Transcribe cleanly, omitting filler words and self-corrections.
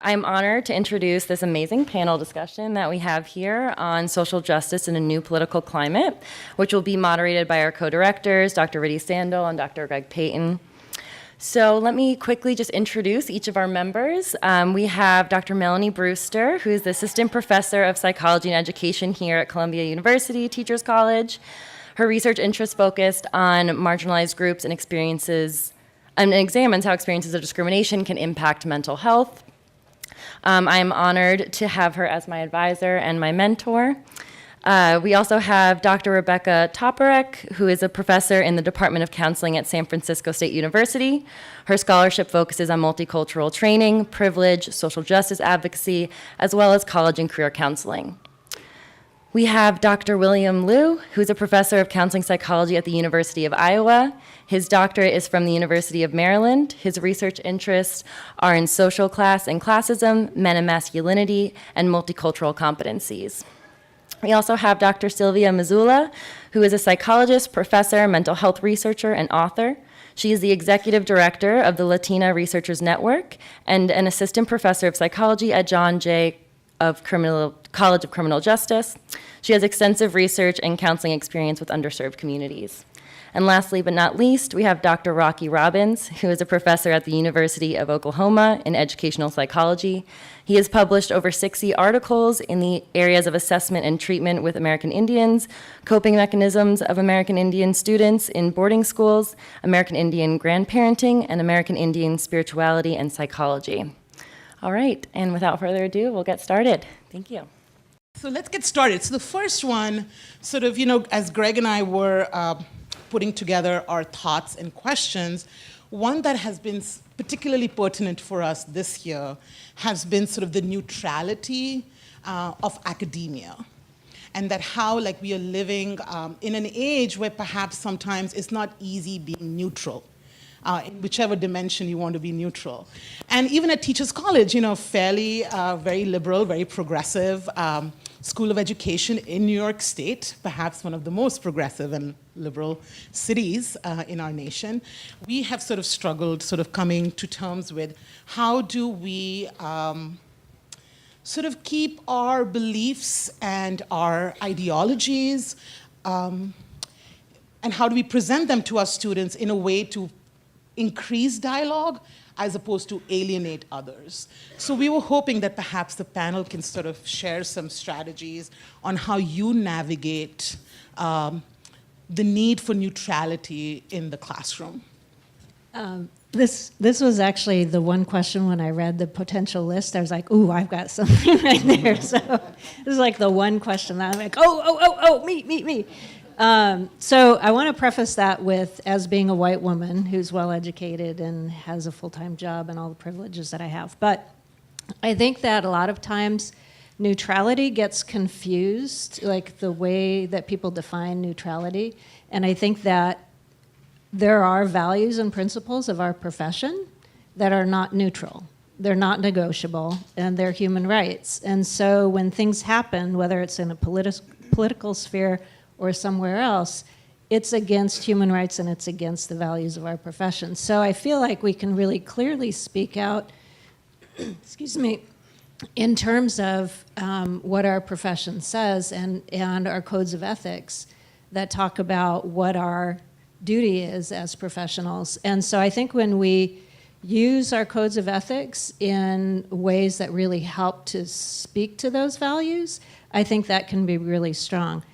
I'm honored to introduce this amazing panel discussion that we have here on social justice in a new political climate, which will be moderated by our co-directors, Dr. Riddy Sandel and Dr. Greg Payton. So let me quickly just introduce each of our members. We have Dr. Melanie Brewster, who is the Assistant Professor of Psychology and Education here at Columbia University Teachers College. Her research interests focused on marginalized groups and experiences, and examines how experiences of discrimination can impact mental health. I am honored to have her as my advisor and my mentor. We also have Dr. Rebecca Toporek, who is a professor in the Department of Counseling at San Francisco State University. Her scholarship focuses on multicultural training, privilege, social justice advocacy, as well as college and career counseling. We have Dr. William Liu, who's a professor of counseling psychology at the University of Iowa. His doctorate is from the University of Maryland. His research interests are in social class and classism, men and masculinity, and multicultural competencies. We also have Dr. Silvia Mazzula, who is a psychologist, professor, mental health researcher, and author. She is the executive director of the Latina Researchers Network and an assistant professor of psychology at John Jay College of Criminal Justice. She has extensive research and counseling experience with underserved communities. And lastly but not least, we have Dr. Rockey Robbins, who is a professor at the University of Oklahoma in educational psychology. He has published over 60 articles in the areas of assessment and treatment with American Indians, coping mechanisms of American Indian students in boarding schools, American Indian grandparenting, and American Indian spirituality and psychology. All right, and without further ado, we'll get started. Thank you. So let's get started. So the first one, sort of, as Greg and I were putting together our thoughts and questions, one that has been particularly pertinent for us this year has been sort of the neutrality of academia. And that how we are living in an age where perhaps sometimes it's not easy being neutral. In whichever dimension you want to be neutral. And even at Teachers College, fairly, very liberal, very progressive school of education in New York State, perhaps one of the most progressive and liberal cities in our nation, we have sort of struggled coming to terms with how do we sort of keep our beliefs and our ideologies and how do we present them to our students in a way to increase dialogue as opposed to alienate others. So we were hoping that perhaps the panel can sort of share some strategies on how you navigate the need for neutrality in the classroom. This was actually the one question when I read the potential list. I was like, ooh, I've got something right there. So this is like the one question that I'm like, me. So I want to preface that with, as being a white woman who's well-educated and has a full-time job and all the privileges that I have. But I think that a lot of times neutrality gets confused, like the way that people define neutrality. And I think that there are values and principles of our profession that are not neutral. They're not negotiable, and they're human rights. And so when things happen, whether it's in a political sphere or somewhere else, it's against human rights and it's against the values of our profession. So I feel like we can really clearly speak out, excuse me, in terms of what our profession says and our codes of ethics that talk about what our duty is as professionals. And so I think when we use our codes of ethics in ways that really help to speak to those values, I think that can be really strong.